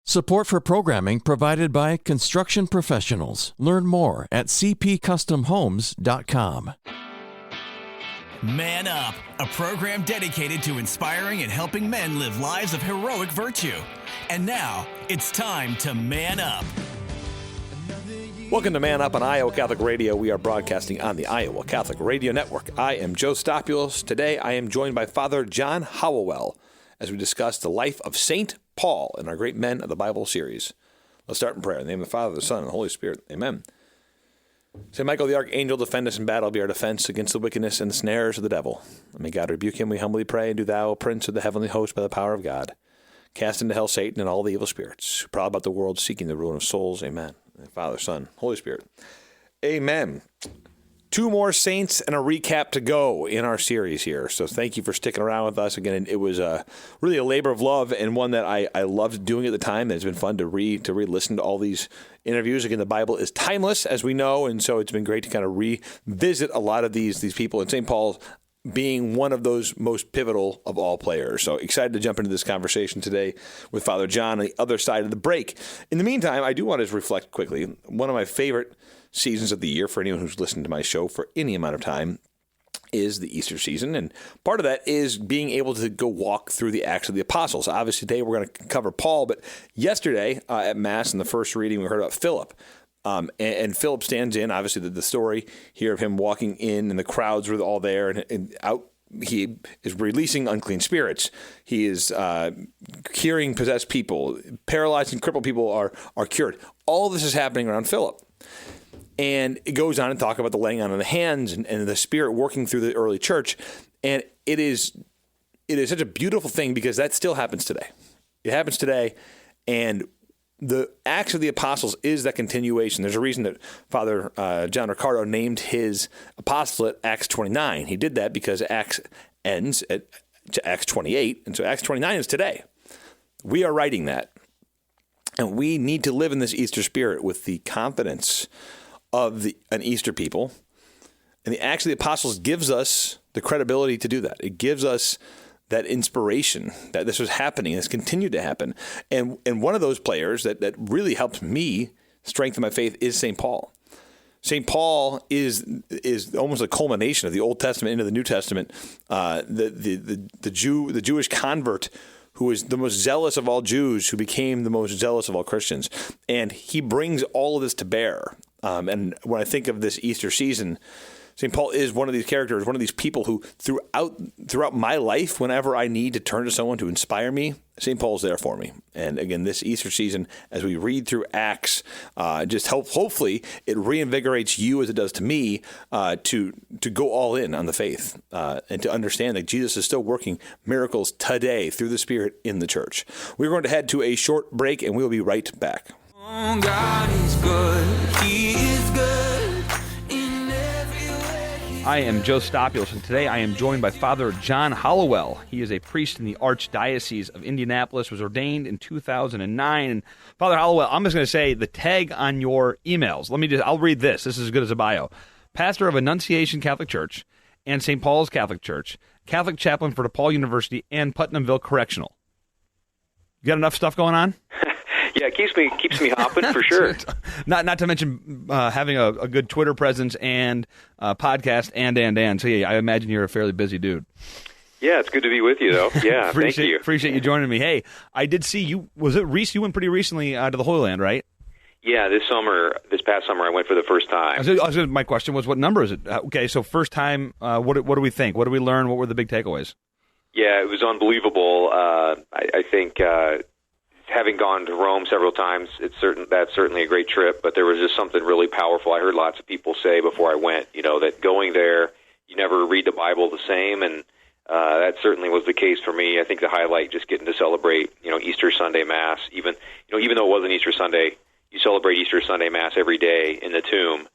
Support for programming provided by Construction Professionals. Learn more at cpcustomhomes.com. Man Up, a program dedicated to inspiring and helping men live lives of heroic virtue. And now, it's time to Man Up. Welcome to Man Up on Iowa Catholic Radio. We are broadcasting on the Iowa Catholic Radio Network. I am Joe Stopulos. Today I am joined by Father John Hollowell as we discuss the life of St. Paul in our Great Men of the Bible series. Let's start in prayer. In the name of the Father, the Son, and the Holy Spirit. Amen. St. Michael the Archangel, defend us in battle, be our defense against the wickedness and the snares of the devil. And may God rebuke him, we humbly pray, and do thou, O Prince of the heavenly host, by the power of God, cast into hell Satan and all the evil spirits, who prowl about the world, seeking the ruin of souls. Amen. Father, Son, Holy Spirit. Amen. Two more saints and a recap to go in our series here. So thank you for sticking around with us. Again, it was really a labor of love and one that I loved doing at the time. It's been fun to re-listen to all these interviews. Again, the Bible is timeless, as we know, and so it's been great to kind of revisit a lot of these people. And St. Paul being one of those most pivotal of all players. So excited to jump into this conversation today with Father John on the other side of the break. In the meantime, I do want to reflect quickly. One of my favorite seasons of the year for anyone who's listened to my show for any amount of time is the Easter season. And part of that is being able to go walk through the Acts of the Apostles. Obviously, today we're going to cover Paul, but yesterday at Mass in the first reading, we heard about Philip. And Philip stands in, obviously, the story here of him walking in and the crowds were all there and out. He is releasing unclean spirits. He is curing possessed people. Paralyzed and crippled people are cured. All this is happening around Philip. And it goes on and talk about the laying on of the hands and the Spirit working through the early church. And it is such a beautiful thing because that still happens today. It happens today, and the Acts of the Apostles is that continuation. There's a reason that Father John Ricardo named his apostolate Acts 29. He did that because Acts ends at Acts 28, and so Acts 29 is today. We are writing that, and we need to live in this Easter spirit with the confidence of an Easter people. And the Acts of the Apostles gives us the credibility to do that. It gives us that inspiration that this was happening, and it's continued to happen. And one of those players that really helped me strengthen my faith is St. Paul. St. Paul is almost a culmination of the Old Testament into the New Testament. The Jewish convert who was the most zealous of all Jews, who became the most zealous of all Christians. And he brings all of this to bear. And when I think of this Easter season, St. Paul is one of these characters, one of these people who throughout my life, whenever I need to turn to someone to inspire me, St. Paul's there for me. And again, this Easter season, as we read through Acts, hopefully it reinvigorates you as it does to me to go all in on the faith and to understand that Jesus is still working miracles today through the Spirit in the church. We're going to head to a short break, and we'll be right back. Oh, God is good. He is good in every way. I am Joe Stopulos, and today I am joined by Father John Hollowell. He is a priest in the Archdiocese of Indianapolis, was ordained in 2009. And Father Hollowell, I'm just going to say the tag on your emails. I'll read this. This is as good as a bio. Pastor of Annunciation Catholic Church and St. Paul's Catholic Church, Catholic chaplain for DePaul University and Putnamville Correctional. You got enough stuff going on? Yeah, it keeps me hopping for sure. Not to mention having a good Twitter presence and podcast and. So yeah, I imagine you're a fairly busy dude. Yeah, it's good to be with you, though. Yeah, thank you. Appreciate you joining me. Hey, I did see you. Was it Reese? You went pretty recently to the Holy Land, right? Yeah, this past summer, I went for the first time. My question was, what number is it? Okay, so first time. What do we think? What did we learn? What were the big takeaways? Yeah, it was unbelievable. I think. Having gone to Rome several times, that's certainly a great trip, but there was just something really powerful. I heard lots of people say before I went, that going there, you never read the Bible the same, and that certainly was the case for me. I think the highlight, just getting to celebrate, Easter Sunday Mass, even though it wasn't Easter Sunday, you celebrate Easter Sunday Mass every day in the tomb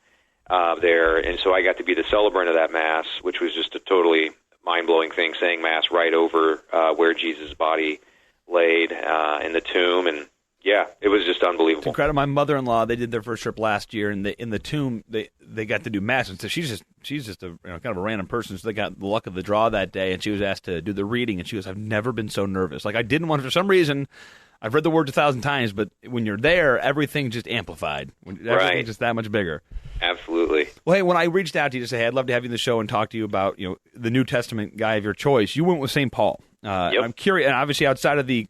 there, and so I got to be the celebrant of that Mass, which was just a totally mind-blowing thing, saying Mass right over where Jesus' body laid in the tomb, and yeah, it was just unbelievable. To credit my mother-in-law, they did their first trip last year, and in the tomb they got to do Mass. And so she's just a kind of a random person, so they got the luck of the draw that day, and she was asked to do the reading, and she goes, "I've never been so nervous. Like I didn't want, for some reason, I've read the words 1,000 times, but when you're there, everything's just amplified. Everything's just that much bigger. Absolutely. Well, hey, when I reached out to you to say, hey, I'd love to have you on the show and talk to you about, the New Testament guy of your choice, you went with St. Paul. Yep. I'm curious, and obviously outside of the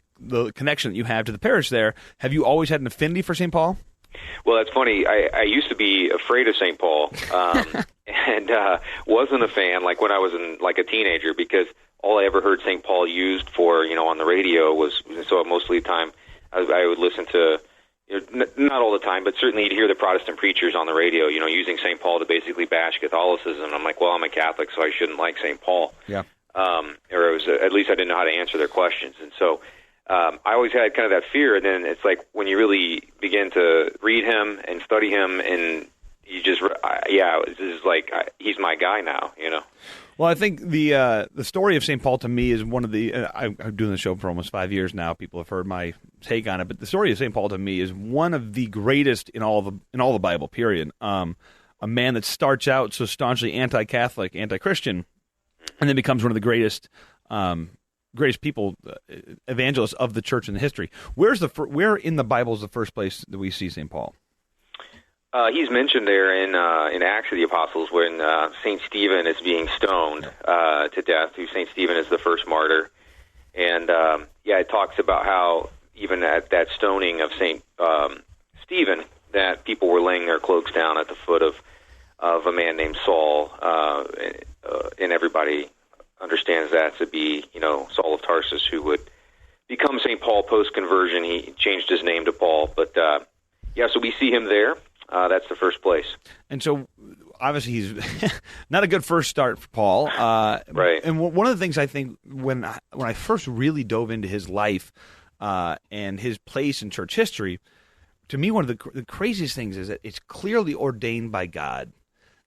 connection that you have to the parish there, have you always had an affinity for St. Paul? Well, that's funny. I used to be afraid of St. Paul and wasn't a fan, like when I was a teenager, because all I ever heard St. Paul used for, on the radio was, so mostly the time I would listen to, not all the time, but certainly you'd hear the Protestant preachers on the radio, using St. Paul to basically bash Catholicism. I'm like, well, I'm a Catholic, so I shouldn't like St. Paul. Yeah. Or it was, at least I didn't know how to answer their questions. And so I always had kind of that fear. And then it's like when you really begin to read him and study him, and you just, this is like, he's my guy now, Well, I think the story of St. Paul to me is one of the. I'm doing the show for almost 5 years now. People have heard my take on it, but the story of St. Paul to me is one of the greatest in all the Bible. Period. A man that starts out so staunchly anti-Catholic, anti-Christian, and then becomes one of the greatest people, evangelists of the church in the history. Where in the Bible is the first place that we see St. Paul? He's mentioned there in Acts of the Apostles when St. Stephen is being stoned to death. St. Stephen is the first martyr. And, it talks about how even at that stoning of St. Stephen, that people were laying their cloaks down at the foot of a man named Saul, and everybody understands that to be, Saul of Tarsus, who would become St. Paul post-conversion. He changed his name to Paul. But, so we see him there. That's the first place. And so, obviously, he's not a good first start for Paul. Right. And one of the things I think when I first really dove into his life and his place in church history, to me, one of the craziest things is that it's clearly ordained by God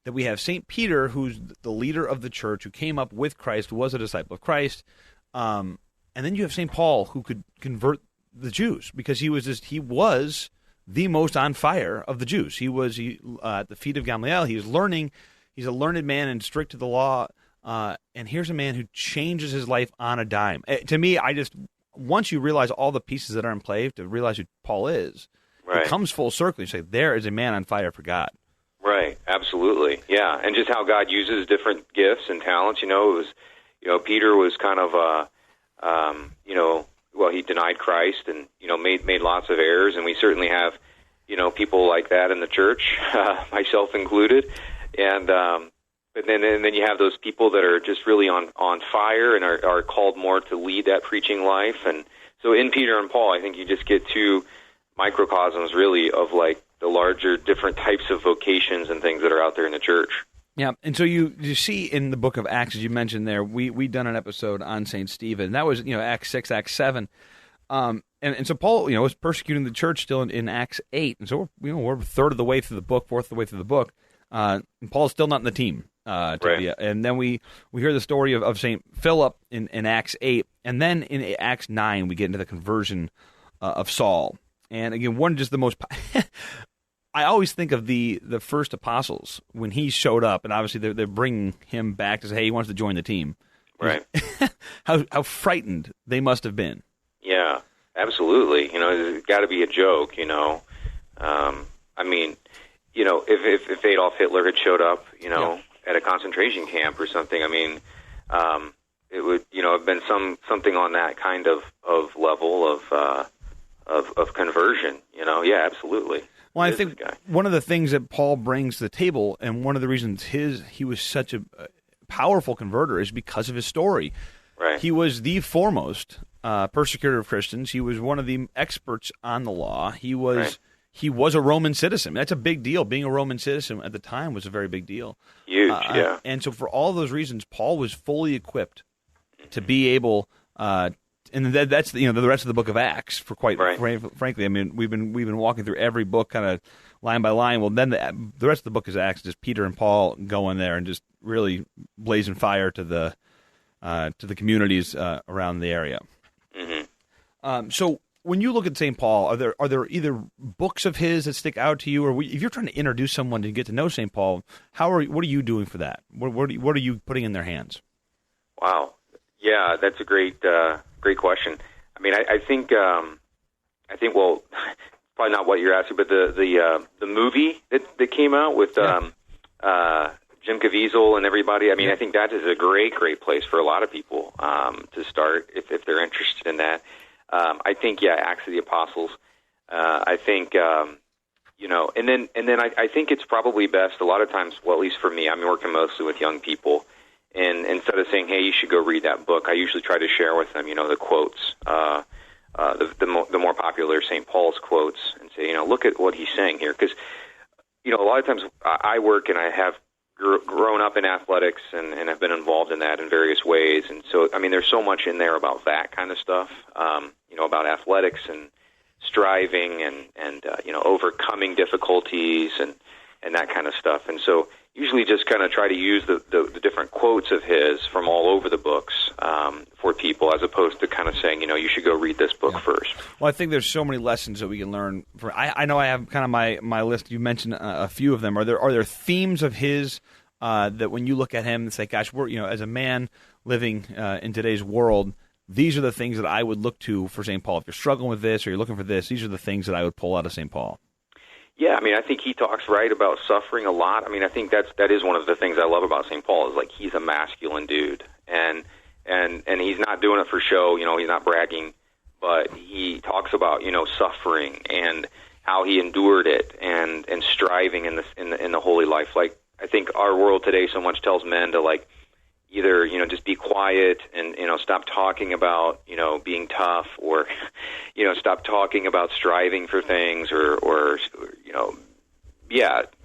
that we have St. Peter, who's the leader of the church, who came up with Christ, who was a disciple of Christ, and then you have St. Paul, who could convert the Jews because he was the most on fire of the Jews. He was at the feet of Gamaliel. He was learning. He's a learned man and strict to the law. And here's a man who changes his life on a dime. To me, once you realize all the pieces that are in play to realize who Paul is, right, it comes full circle. You say, there is a man on fire for God. Right, absolutely. Yeah, and just how God uses different gifts and talents. It was, Peter was kind of, he denied Christ and, made lots of errors, and we certainly have, people like that in the church, myself included. And but then you have those people that are just really on fire and are called more to lead that preaching life. And so in Peter and Paul, I think you just get two microcosms really of like the larger different types of vocations and things that are out there in the church. Yeah, and so you see in the book of Acts, as you mentioned there, we done an episode on St. Stephen. That was, Acts 6, Acts 7. And so Paul, was persecuting the church still in Acts 8. And so we're a third of the way through the book, fourth of the way through the book. And Paul's still not in the team. Right. And then we hear the story of St. Philip in Acts 8. And then in Acts 9, we get into the conversion of Saul. And again, one just the most... I always think of the first apostles when he showed up, and obviously they're bringing him back to say, hey, he wants to join the team. Right. How frightened they must have been. Yeah, absolutely. It's got to be a joke, if Adolf Hitler had showed up, at a concentration camp or something, it would, have been something on that kind of level of conversion, Yeah, absolutely. Well, I think one of the things that Paul brings to the table, and one of the reasons he was such a powerful converter, is because of his story. Right. He was the foremost persecutor of Christians. He was one of the experts on the law. He was a Roman citizen. That's a big deal. Being a Roman citizen at the time was a very big deal. Huge, yeah. And so for all those reasons, Paul was fully equipped to be able. And that's the rest of the book of Acts for quite frankly. We've been walking through every book kind of line by line. Well, then the rest of the book is Acts, just Peter and Paul going there and just really blazing fire to the communities around the area. Mm-hmm. So when you look at St. Paul, are there either books of his that stick out to you, or if you're trying to introduce someone to get to know St. Paul, what are you doing for that? What are you putting in their hands? Wow. Yeah, that's a great question. I think I think, well, probably not what you're asking, but the movie that came out with Jim Caviezel and everybody. I mean, I think that is a great place for a lot of people to start if they're interested in that. I think, Acts of the Apostles. I think, and then I think it's probably best a lot of times. Well, at least for me, I'm working mostly with young people, and instead of saying, "Hey, you should go read that book," I usually try to share with them, the quotes. The more popular St. Paul's quotes, and say, look at what he's saying here. Because, a lot of times I work and I have grown up in athletics and have been involved in that in various ways. And so, I mean, there's so much in there about that kind of stuff, about athletics and striving and overcoming difficulties and that kind of stuff. And so usually just kind of try to use the different quotes of his from all over the books for people, as opposed to kind of saying, you should go read this book first. Well, I think there's so many lessons that we can learn. I know I have kind of my list. You mentioned a few of them. Are there themes of his that when you look at him, it's like, gosh, we're as a man living in today's world, these are the things that I would look to for St. Paul. If you're struggling with this or you're looking for this, these are the things that I would pull out of St. Paul. Yeah, I mean, I think he talks right about suffering a lot. I mean, I think that is one of the things I love about St. Paul is, like, he's a masculine dude, and he's not doing it for show. He's not bragging, but he talks about suffering and how he endured it and striving in the holy life. Like, I think our world today so much tells men to, like, either just be quiet and stop talking about being tough, or stop talking about striving for things, or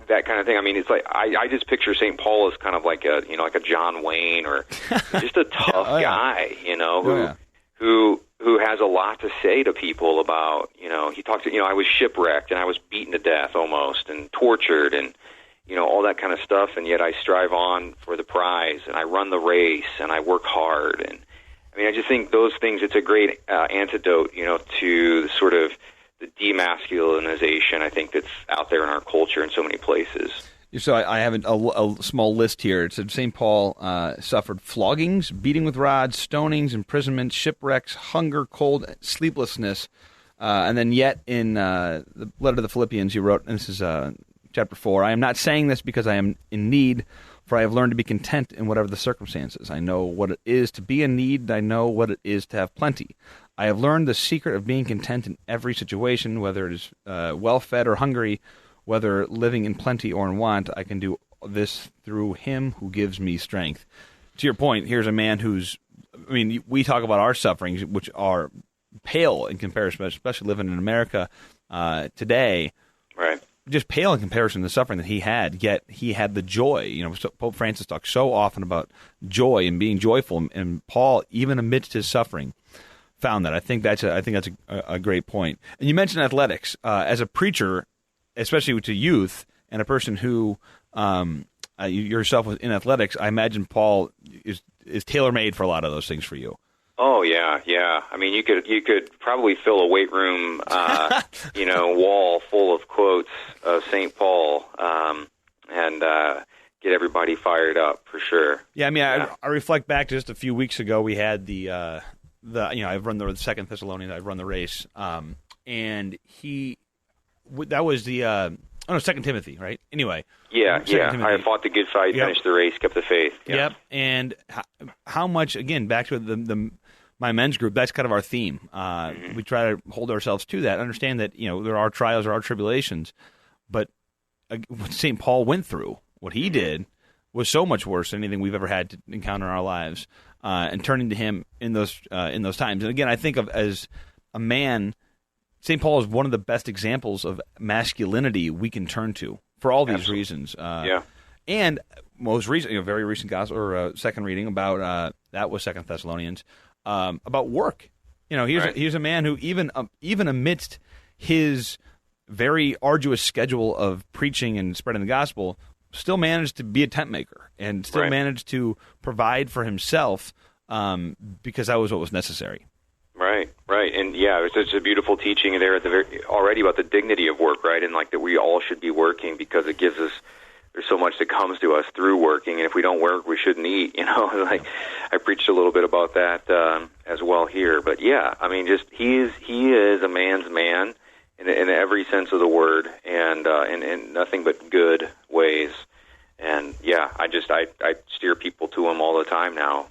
that kind of thing. I mean, it's like I just picture St. Paul as kind of like a like a John Wayne, or just a tough guy, who has a lot to say to people about he talks I was shipwrecked and I was beaten to death almost and tortured and all that kind of stuff, and yet I strive on for the prize, and I run the race, and I work hard. And I mean, I just think those things, it's a great antidote, to sort of the demasculinization, I think, that's out there in our culture in so many places. So I have a small list here. It said St. Paul suffered floggings, beating with rods, stonings, imprisonment, shipwrecks, hunger, cold, sleeplessness, and then yet in the letter to the Philippians, he wrote, and this is Chapter 4, I am not saying this because I am in need, for I have learned to be content in whatever the circumstances. I know what it is to be in need, I know what it is to have plenty. I have learned the secret of being content in every situation, whether it is well-fed or hungry, whether living in plenty or in want. I can do this through him who gives me strength. To your point, here's a man who's, I mean, we talk about our sufferings, which are pale in comparison, especially living in America today. Right. Just pale in comparison to the suffering that he had, yet he had the joy. Pope Francis talks so often about joy and being joyful, and Paul, even amidst his suffering, found that. I think that's a great point. And you mentioned athletics. As a preacher, especially to youth, and a person who yourself was in athletics, I imagine Paul is tailor-made for a lot of those things for you. Oh yeah. I mean, you could probably fill a weight room, wall full of quotes of St. Paul, and get everybody fired up for sure. Yeah, I mean, I reflect back to just a few weeks ago. We had the I've run the Second Thessalonians. I've run the race, and that was the Second Timothy, right? Anyway. Yeah. I fought the good fight, finished the race, kept the faith. Yep. And how much, again, back to my men's group, that's kind of our theme. We try to hold ourselves to that, understand that, there are trials, there are tribulations, but what St. Paul went through, what he did, was so much worse than anything we've ever had to encounter in our lives, and turning to him in those times. And again, I think of as a man, St. Paul is one of the best examples of masculinity we can turn to for all these reasons. And most recent, very recent gospel or second reading about that was 2 Thessalonians about work. He's a man who even amidst his very arduous schedule of preaching and spreading the gospel, still managed to be a tent maker and still managed to provide for himself because that was what was necessary. Right, and it's such a beautiful teaching there already about the dignity of work, right, and like that we all should be working because it gives us there's so much that comes to us through working, and if we don't work, we shouldn't eat. Like I preached a little bit about that as well here. But yeah, I mean, just he is a man's man in every sense of the word, and in nothing but good ways. And yeah, I steer people to him all the time now,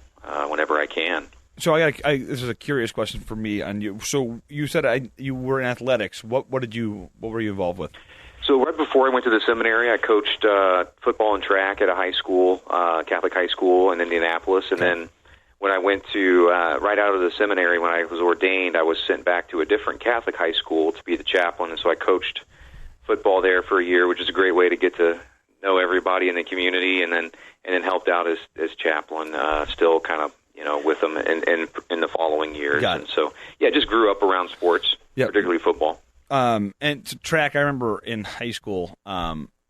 whenever I can. So this is a curious question for me on you. So you said you were in athletics. What were you involved with? So right before I went to the seminary, I coached football and track at a high school, Catholic high school in Indianapolis. And then when I went to, right out of the seminary, when I was ordained, I was sent back to a different Catholic high school to be the chaplain. And so I coached football there for a year, which is a great way to get to know everybody in the community, and then helped out as chaplain, still kind of, with them in the following years. And so, yeah, just grew up around sports, particularly football. And track, I remember in high school,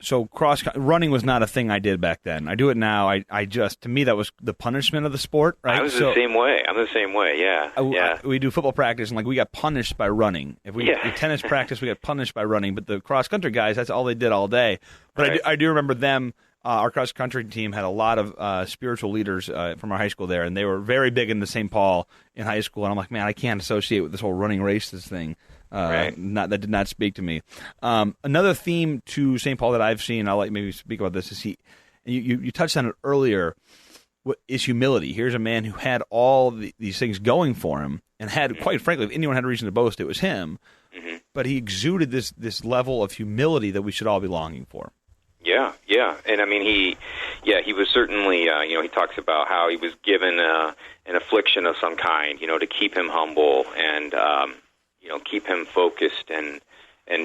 so running was not a thing I did back then. I do it now. I just, to me, that was the punishment of the sport, right? I was the same way. I'm the same way, yeah. We do football practice, and we got punished by running. If we tennis practice, we got punished by running. But the cross-country guys, that's all they did all day. But I do remember them. Our cross-country team had a lot of spiritual leaders from our high school there, and they were very big into St. Paul in high school. And I'm like, man, I can't associate with this whole running races thing. That did not speak to me. Another theme to St. Paul that I've seen, I'll maybe speak about this, is you touched on it earlier, is humility. Here's a man who had all these things going for him, and had, quite frankly, if anyone had a reason to boast, it was him. Mm-hmm. But he exuded this level of humility that we should all be longing for. Yeah. And I mean, he was certainly, he talks about how he was given an affliction of some kind, to keep him humble and, keep him focused. And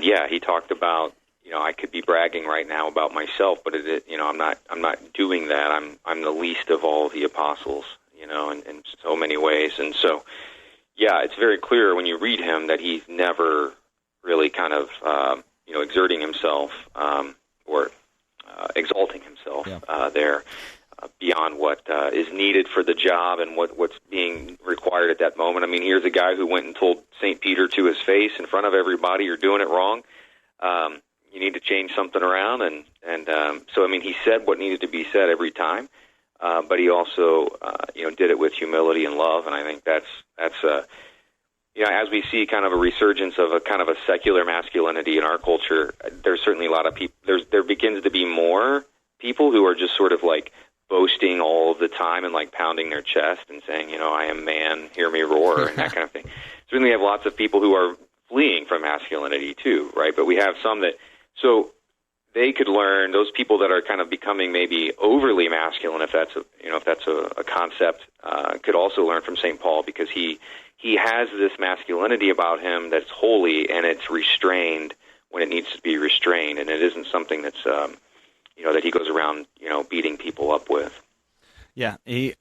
yeah, he talked about, I could be bragging right now about myself, but I'm not doing that. I'm the least of all the apostles, in so many ways. And so, yeah, it's very clear when you read him that he's never really kind of, exerting himself, or exalting himself there beyond what is needed for the job and what's being required at that moment. I mean, here's a guy who went and told St. Peter to his face in front of everybody, you're doing it wrong. You need to change something around. And so, I mean, he said what needed to be said every time, but he also, did it with humility and love. And I think that's as we see kind of a resurgence of a kind of a secular masculinity in our culture, there's certainly a lot of people, there begins to be more people who are just sort of like boasting all of the time and like pounding their chest and saying, I am man, hear me roar, and that kind of thing. Certainly have lots of people who are fleeing from masculinity too, right? But we have some that, so they could learn, those people that are kind of becoming maybe overly masculine, if that's a concept, could also learn from St. Paul, because he has this masculinity about him that's holy, and it's restrained when it needs to be restrained, and it isn't something that's, that he goes around, beating people up with. Yeah, he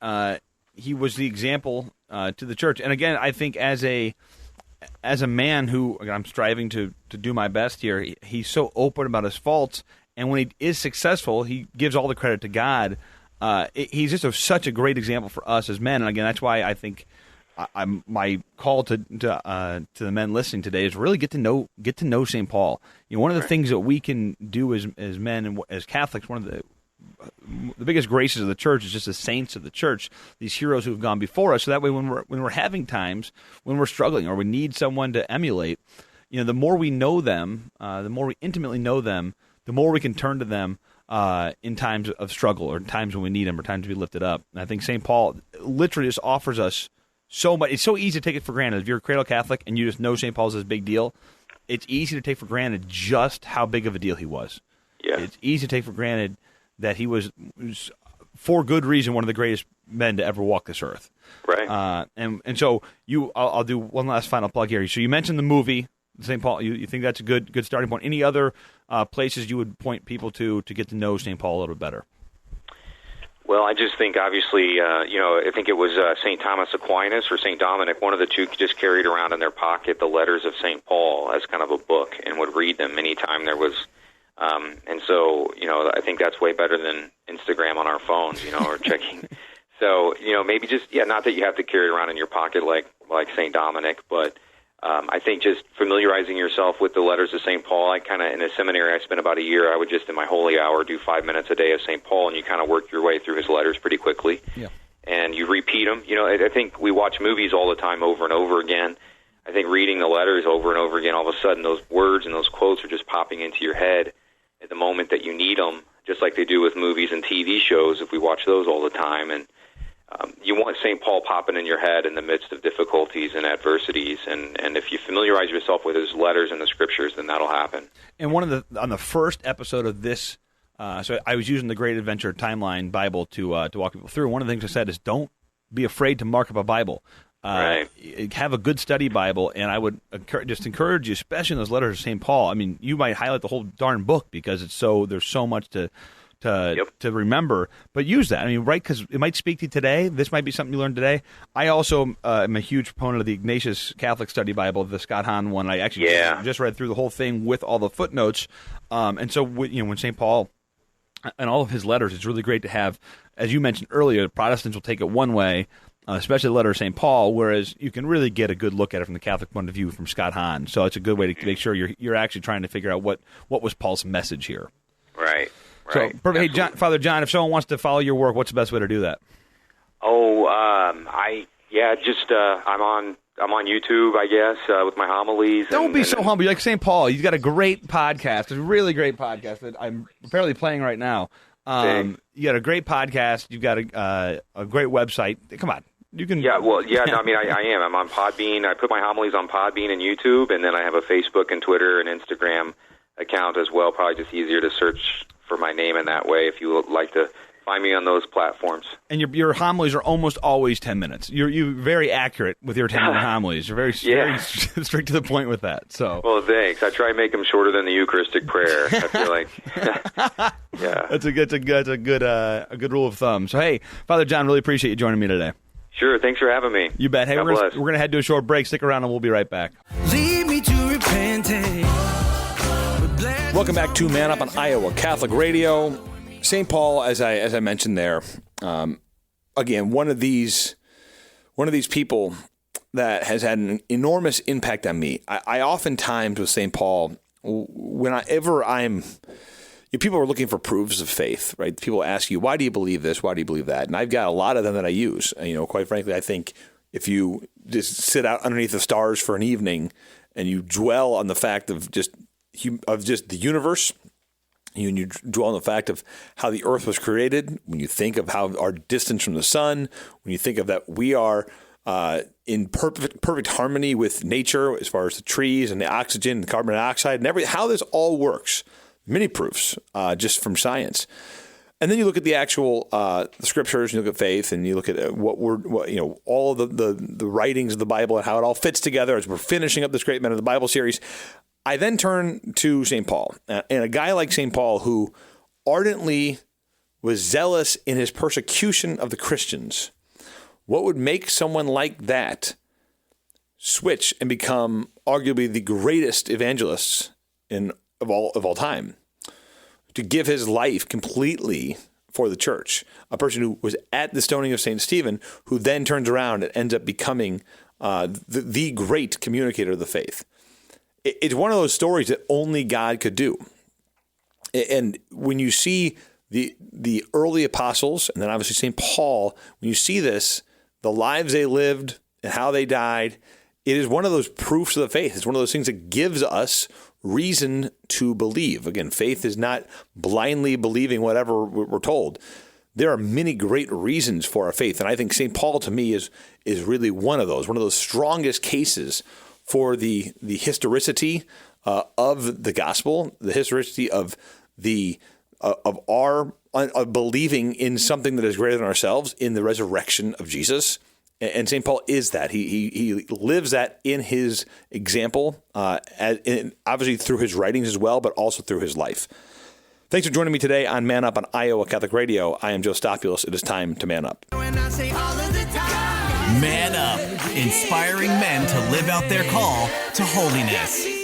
was the example to the church, and again, I think as a man who, again, I'm striving to do my best here, he's so open about his faults, and when he is successful, he gives all the credit to God. He's just such a great example for us as men, and again, that's why I think my call to the men listening today is really get to know St. Paul. One of the things that we can do as men and as Catholics, one of the biggest graces of the church is just the saints of the church, these heroes who have gone before us. So that way, when we're having times when we're struggling or we need someone to emulate, the more we know them, the more we intimately know them, the more we can turn to them in times of struggle or in times when we need them or times to be lifted up. And I think St. Paul literally just offers us so much. It's so easy to take it for granted. If you're a cradle Catholic and you just know St. Paul's this big deal, it's easy to take for granted just how big of a deal he was. Yeah. It's easy to take for granted that he was for good reason, one of the greatest men to ever walk this earth. Right. And so I'll do one last final plug here. So you mentioned the movie, St. Paul. You think that's a good starting point. Any other places you would point people to get to know St. Paul a little bit better? Well, I just think, obviously, I think it was St. Thomas Aquinas or St. Dominic, one of the two just carried around in their pocket the letters of St. Paul as kind of a book and would read them anytime there was. And so, I think that's way better than Instagram on our phones, or checking. So, maybe just, not that you have to carry it around in your pocket like St. Dominic, but I think just familiarizing yourself with the letters of St. Paul. I kind of, in a seminary, I spent about a year. I would just, in my holy hour, do 5 minutes a day of St. Paul, and you kind of work your way through his letters pretty quickly. Yeah. And you repeat them. I think we watch movies all the time over and over again. I think reading the letters over and over again, all of a sudden those words and those quotes are just popping into your head at the moment that you need them, just like they do with movies and TV shows if we watch those all the time. And you want St. Paul popping in your head in the midst of difficulties and adversities, and if you familiarize yourself with his letters and the scriptures, then that'll happen. And on the first episode of this, so I was using the Great Adventure Timeline Bible to walk people through. One of the things I said is don't be afraid to mark up a Bible. Right. Have a good study Bible, and I would just encourage you, especially in those letters of St. Paul. I mean, you might highlight the whole darn book because there's so much to remember, but use that. I mean, right, because it might speak to you today. This might be something you learned today. I also am a huge proponent of the Ignatius Catholic Study Bible, the Scott Hahn one. I actually just read through the whole thing with all the footnotes. And so, when St. Paul and all of his letters, it's really great to have, as you mentioned earlier, Protestants will take it one way, especially the letter of St. Paul, whereas you can really get a good look at it from the Catholic point of view from Scott Hahn. So it's a good way to make sure you're actually trying to figure out what was Paul's message here. Right. So, perfect. Hey, Father John, if someone wants to follow your work, what's the best way to do that? I'm on YouTube, I guess, with my homilies. Don't be so humble. You're like St. Paul. You've got a great podcast, a really great podcast that I'm apparently playing right now. You got a great podcast. You've got a great website. Come on. You can. Yeah, well, yeah, no, I mean, I am. I'm on Podbean. I put my homilies on Podbean and YouTube, and then I have a Facebook and Twitter and Instagram account as well. Probably just easier to search for my name in that way if you would like to find me on those platforms. And your homilies are almost always 10 minutes. You're very accurate with your 10-minute homilies. You're very strict to the point with that. So. Well, thanks. I try and make them shorter than the Eucharistic prayer. I feel like, yeah. That's a good rule of thumb. So, hey, Father John, really appreciate you joining me today. Sure. Thanks for having me. You bet. Hey, we're going to head to a short break. Stick around, and we'll be right back. Lead me to repentance. Welcome back to Man Up on Iowa Catholic Radio. St. Paul, as I mentioned there, again, one of these people that has had an enormous impact on me. I oftentimes with St. Paul, whenever people are looking for proofs of faith, right? People ask you, why do you believe this? Why do you believe that? And I've got a lot of them that I use. Quite frankly, I think if you just sit out underneath the stars for an evening and you dwell on the fact of just the universe, and you dwell on the fact of how the earth was created, when you think of how our distance from the sun, when you think of that we are in perfect harmony with nature as far as the trees and the oxygen and the carbon dioxide and everything, how this all works, many proofs just from science. And then you look at the actual the scriptures, and you look at faith, and you look at all of the writings of the Bible and how it all fits together as we're finishing up this Great Men of the Bible series. I then turn to St. Paul, and a guy like St. Paul who ardently was zealous in his persecution of the Christians. What would make someone like that switch and become arguably the greatest evangelists of all time? To give his life completely for the church, a person who was at the stoning of St. Stephen, who then turns around and ends up becoming the great communicator of the faith. It's one of those stories that only God could do. And when you see the early apostles, and then obviously St. Paul, when you see this, the lives they lived and how they died, it is one of those proofs of the faith. It's one of those things that gives us reason to believe. Again, faith is not blindly believing whatever we're told. There are many great reasons for our faith. And I think St. Paul, to me, is really one of those strongest cases for the historicity of the gospel, the historicity of our believing in something that is greater than ourselves, in the resurrection of Jesus. And St. Paul is that. He lives that in his example, obviously through his writings as well, but also through his life. Thanks for joining me today on Man Up on Iowa Catholic Radio. I am Joe Stopulos. It is time to man up. Man Up, inspiring men to live out their call to holiness.